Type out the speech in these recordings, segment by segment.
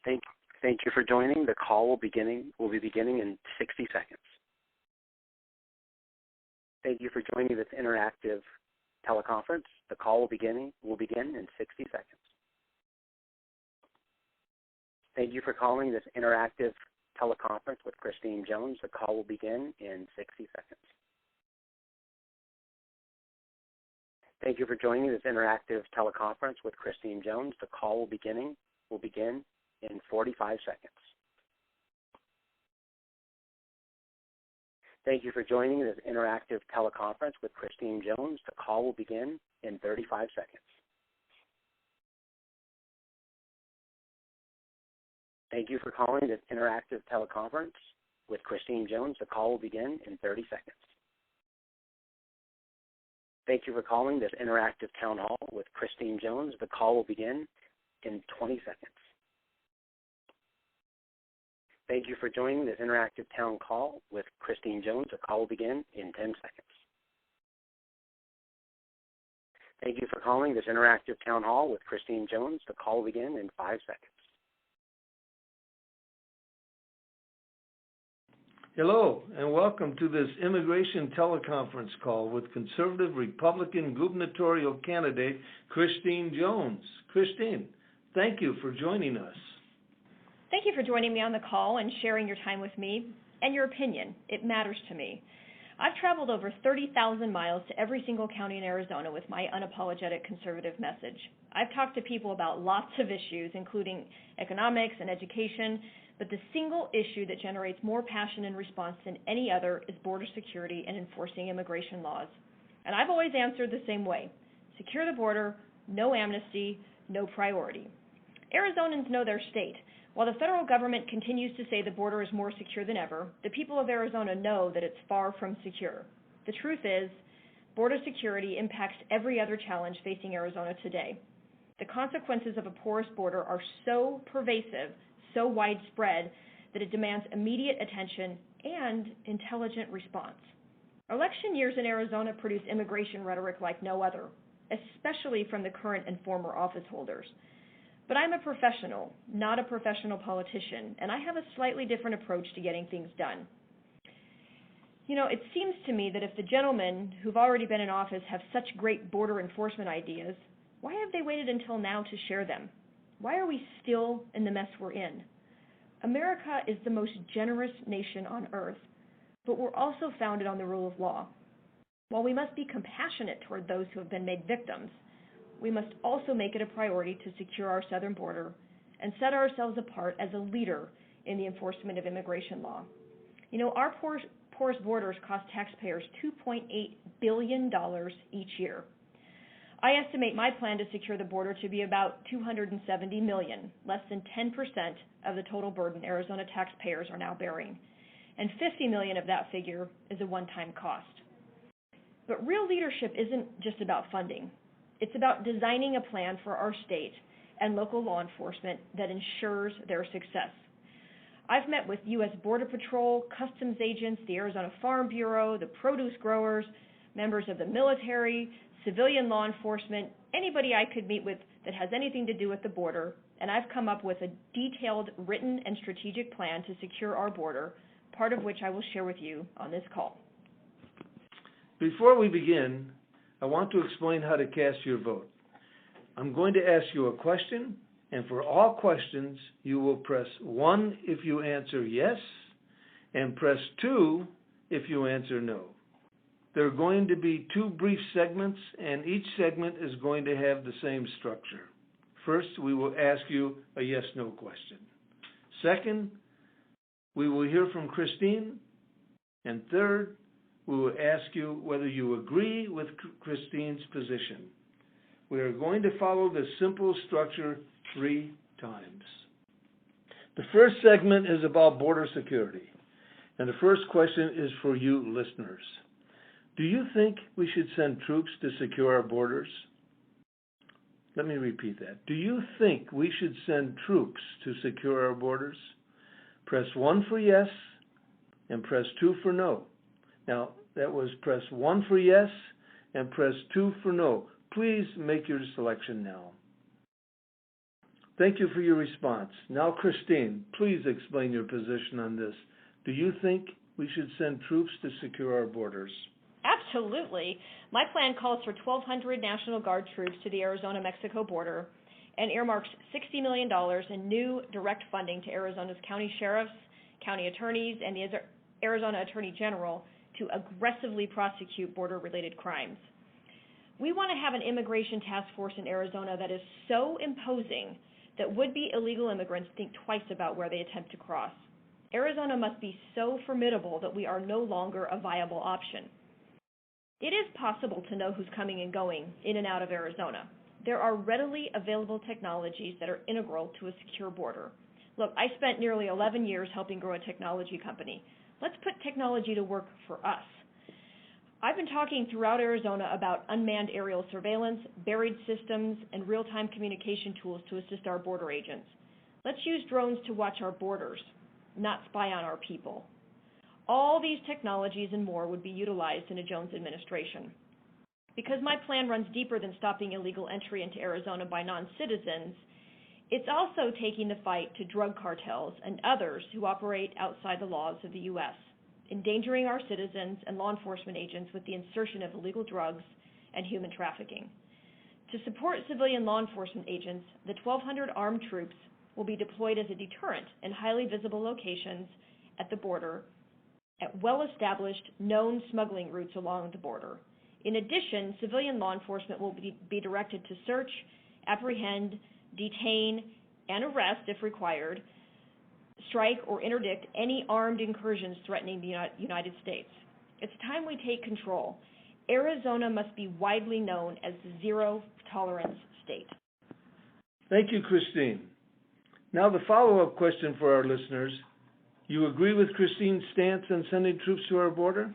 Thank, thank you for joining. The call will be beginning in 60 seconds. Thank you for joining this interactive teleconference. The call will begin in 60 seconds. Thank you for calling this interactive teleconference with Christine Jones. The call will begin in 60 seconds. Thank you for joining this interactive teleconference with Christine Jones. The call will begin in 45 seconds. Thank you for joining this interactive teleconference with Christine Jones. The call will begin in 35 seconds. Thank you for calling this interactive teleconference with Christine Jones. The call will begin in 30 seconds. Thank you for calling this interactive town hall with Christine Jones. The call will begin in 20 seconds. Thank you for joining this interactive town call with Christine Jones. The call will begin in 10 seconds. Thank you for calling this interactive town hall with Christine Jones. The call will begin in 5 seconds. Hello, and welcome to this immigration teleconference call with conservative Republican gubernatorial candidate Christine Jones. Christine, thank you for joining us. Thank you for joining me on the call and sharing your time with me and your opinion. It matters to me. I've traveled over 30,000 miles to every single county in Arizona with my unapologetic conservative message. I've talked to people about lots of issues, including economics and education, but the single issue that generates more passion and response than any other is border security and enforcing immigration laws. And I've always answered the same way. Secure the border, no amnesty, no priority. Arizonans know their state. While the federal government continues to say the border is more secure than ever, the people of Arizona know that it's far from secure. The truth is, border security impacts every other challenge facing Arizona today. The consequences of a porous border are so pervasive, so widespread, that it demands immediate attention and intelligent response. Election years in Arizona produce immigration rhetoric like no other, especially from the current and former office holders. But I'm a professional, not a professional politician, and I have a slightly different approach to getting things done. You know, it seems to me that if the gentlemen who've already been in office have such great border enforcement ideas, why have they waited until now to share them? Why are we still in the mess we're in? America is the most generous nation on earth, but we're also founded on the rule of law. While we must be compassionate toward those who have been made victims, we must also make it a priority to secure our southern border and set ourselves apart as a leader in the enforcement of immigration law. You know, our porous borders cost taxpayers $2.8 billion each year. I estimate my plan to secure the border to be about $270 million, less than 10% of the total burden Arizona taxpayers are now bearing. And $50 million of that figure is a one-time cost. But real leadership isn't just about funding. It's about designing a plan for our state and local law enforcement that ensures their success. I've met with U.S. Border Patrol, customs agents, the Arizona Farm Bureau, the produce growers, members of the military, civilian law enforcement, anybody I could meet with that has anything to do with the border, and I've come up with a detailed written and strategic plan to secure our border, part of which I will share with you on this call. Before we begin, I want to explain how to cast your vote. I'm going to ask you a question, and for all questions, you will press 1 if you answer yes, and press 2 if you answer no. There are going to be 2 brief segments, and each segment is going to have the same structure. First, we will ask you a yes-no question. Second, we will hear from Christine. And third, we will ask you whether you agree with Christine's position. We are going to follow this simple structure 3 times. The first segment is about border security, and the first question is for you listeners. Do you think we should send troops to secure our borders? Let me repeat that. Do you think we should send troops to secure our borders? Press 1 for yes and press 2 for no. Now, that was press 1 for yes and press 2 for no. Please make your selection now. Thank you for your response. Now, Christine, please explain your position on this. Do you think we should send troops to secure our borders? Absolutely. My plan calls for 1,200 National Guard troops to the Arizona-Mexico border and earmarks $60 million in new direct funding to Arizona's county sheriffs, county attorneys, and the Arizona Attorney General to aggressively prosecute border-related crimes. We want to have an immigration task force in Arizona that is so imposing that would-be illegal immigrants think twice about where they attempt to cross. Arizona must be so formidable that we are no longer a viable option. It is possible to know who's coming and going in and out of Arizona. There are readily available technologies that are integral to a secure border. Look, I spent nearly 11 years helping grow a technology company. Let's put technology to work for us. I've been talking throughout Arizona about unmanned aerial surveillance, buried systems, and real-time communication tools to assist our border agents. Let's use drones to watch our borders, not spy on our people. All these technologies and more would be utilized in a Jones administration. Because my plan runs deeper than stopping illegal entry into Arizona by non-citizens, it's also taking the fight to drug cartels and others who operate outside the laws of the U.S., endangering our citizens and law enforcement agents with the insertion of illegal drugs and human trafficking. To support civilian law enforcement agents, the 1,200 armed troops will be deployed as a deterrent in highly visible locations at the border, at well-established, known smuggling routes along the border. In addition, civilian law enforcement will be directed to search, apprehend, detain, and arrest, if required, strike or interdict any armed incursions threatening the United States. It's time we take control. Arizona must be widely known as the zero-tolerance state. Thank you, Christine. Now the follow-up question for our listeners. You agree with Christine's stance on sending troops to our border?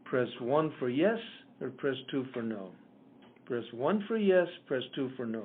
Press 1 for yes, or press 2 for no. Press 1 for yes, press 2 for no.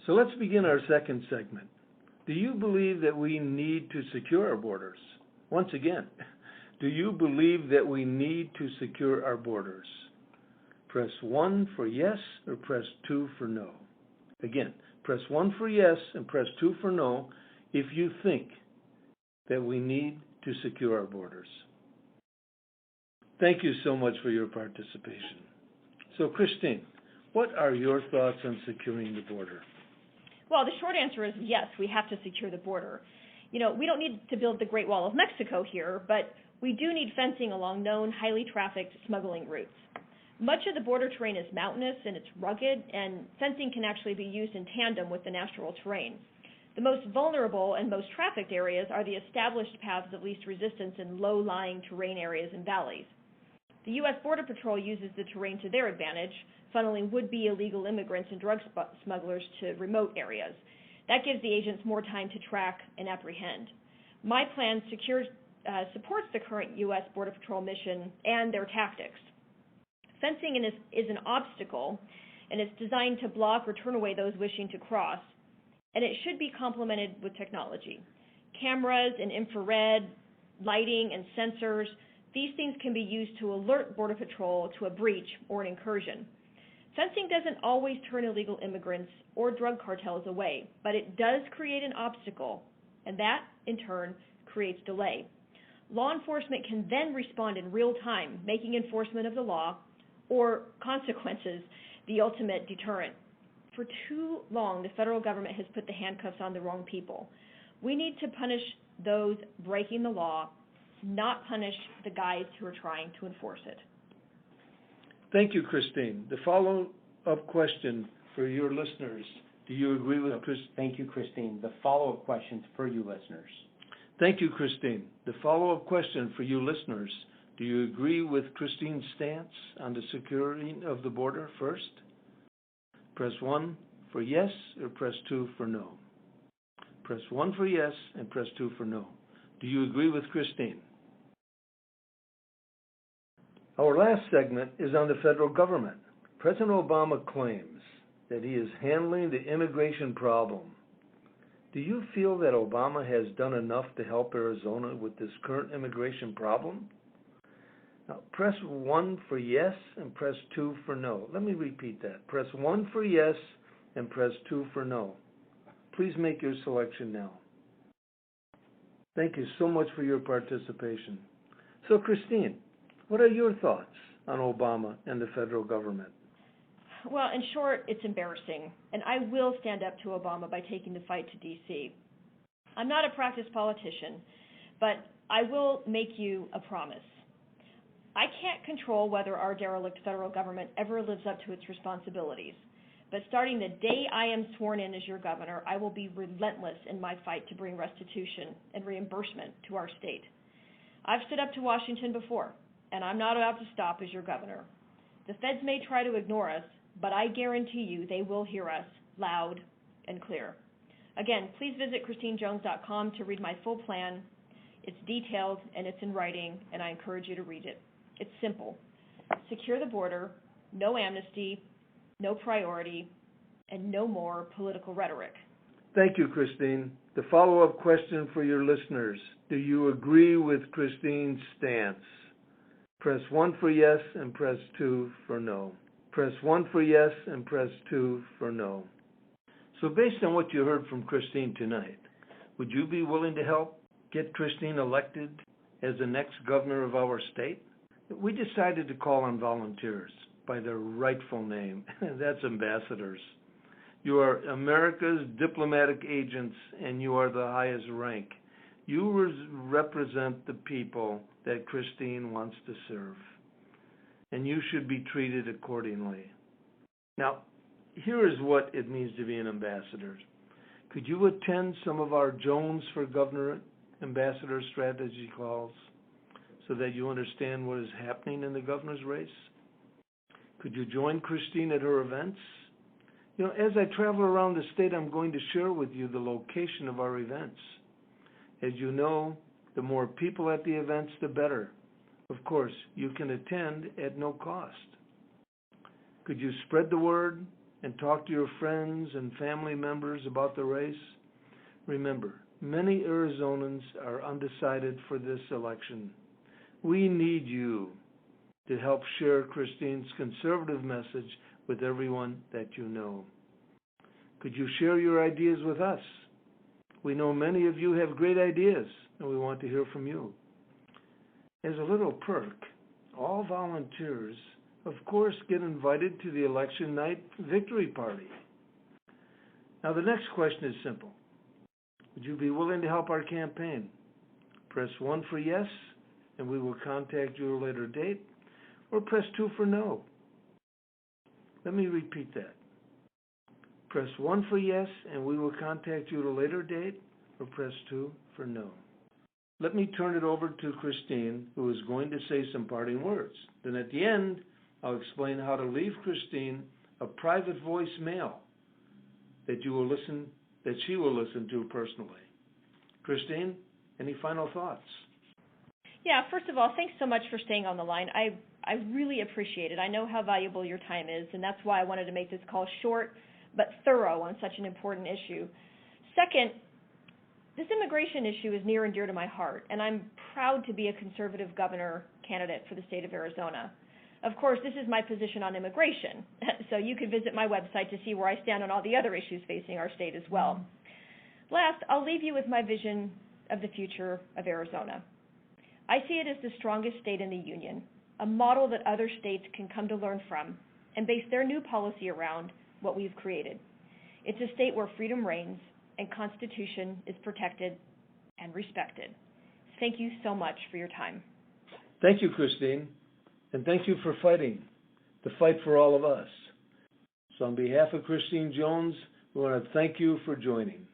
So let's begin our second segment. Do you believe that we need to secure our borders? Once again, do you believe that we need to secure our borders? Press 1 for yes, or press 2 for no. Again, press 1 for yes and press 2 for no if you think that we need to secure our borders. Thank you so much for your participation. So, Christine, what are your thoughts on securing the border? Well, the short answer is yes, we have to secure the border. You know, we don't need to build the Great Wall of Mexico here, but we do need fencing along known, highly trafficked smuggling routes. Much of the border terrain is mountainous and it's rugged, and fencing can actually be used in tandem with the natural terrain. The most vulnerable and most trafficked areas are the established paths of least resistance in low-lying terrain areas and valleys. The U.S. Border Patrol uses the terrain to their advantage, funneling would-be illegal immigrants and drug smugglers to remote areas. That gives the agents more time to track and apprehend. My plan supports the current U.S. Border Patrol mission and their tactics. Fencing is an obstacle, and it's designed to block or turn away those wishing to cross, and it should be complemented with technology. Cameras and infrared, lighting and sensors, these things can be used to alert Border Patrol to a breach or an incursion. Fencing doesn't always turn illegal immigrants or drug cartels away, but it does create an obstacle, and that, in turn, creates delay. Law enforcement can then respond in real time, making enforcement of the law or consequences the ultimate deterrent. For too long, the federal government has put the handcuffs on the wrong people. We need to punish those breaking the law, not punish the guys who are trying to enforce it. Thank you, Christine. The follow-up question for your listeners. Do you agree with Christine? Thank you, Christine. The follow-up questions for you listeners. Thank you, Christine. The follow-up question for you listeners. Do you agree with Christine's stance on the securing of the border first? Press 1 for yes or press 2 for no. Press 1 for yes and press 2 for no. Do you agree with Christine? Our last segment is on the federal government. President Obama claims that he is handling the immigration problem. Do you feel that Obama has done enough to help Arizona with this current immigration problem? Now, press 1 for yes and press 2 for no. Let me repeat that. Press 1 for yes and press 2 for no. Please make your selection now. Thank you so much for your participation. So, Christine, what are your thoughts on Obama and the federal government? Well, in short, it's embarrassing, and I will stand up to Obama by taking the fight to D.C. I'm not a practiced politician, but I will make you a promise. I can't control whether our derelict federal government ever lives up to its responsibilities, but starting the day I am sworn in as your governor, I will be relentless in my fight to bring restitution and reimbursement to our state. I've stood up to Washington before, and I'm not about to stop as your governor. The feds may try to ignore us, but I guarantee you they will hear us loud and clear. Again, please visit ChristineJones.com to read my full plan. It's detailed and it's in writing, and I encourage you to read it. It's simple. Secure the border, no amnesty, no priority, and no more political rhetoric. Thank you, Christine. The follow-up question for your listeners. Do you agree with Christine's stance? Press 1 for yes and press 2 for no. Press 1 for yes and press 2 for no. So based on what you heard from Christine tonight, would you be willing to help get Christine elected as the next governor of our state? We decided to call on volunteers by their rightful name, and that's ambassadors. You are America's diplomatic agents, and you are the highest rank. You represent the people that Christine wants to serve, and you should be treated accordingly. Now, here is what it means to be an ambassador. Could you attend some of our Jones for Governor ambassador strategy calls so that you understand what is happening in the governor's race? Could you join Christine at her events? You know, as I travel around the state, I'm going to share with you the location of our events. As you know, the more people at the events, the better. Of course, you can attend at no cost. Could you spread the word and talk to your friends and family members about the race? Remember, many Arizonans are undecided for this election. We need you to help share Christine's conservative message with everyone that you know. Could you share your ideas with us? We know many of you have great ideas, and we want to hear from you. As a little perk, all volunteers, of course, get invited to the election night victory party. Now, the next question is simple. Would you be willing to help our campaign? Press 1 for yes, and we will contact you at a later date, or press 2 for no. Let me repeat that. Press 1 for yes, and we will contact you at a later date, or press 2 for no. Let me turn it over to Christine, who is going to say some parting words. Then at the end, I'll explain how to leave Christine a private voicemail that she will listen to personally. Christine, any final thoughts? Yeah, first of all, thanks so much for staying on the line. I really appreciate it. I know how valuable your time is, and that's why I wanted to make this call short but thorough on such an important issue. Second, this immigration issue is near and dear to my heart, and I'm proud to be a conservative governor candidate for the state of Arizona. Of course, this is my position on immigration, so you can visit my website to see where I stand on all the other issues facing our state as well. Last, I'll leave you with my vision of the future of Arizona. I see it as the strongest state in the union, a model that other states can come to learn from and base their new policy around what we've created. It's a state where freedom reigns and Constitution is protected and respected. Thank you so much for your time. Thank you, Christine, and thank you for fighting the fight for all of us. So on behalf of Christine Jones, we want to thank you for joining.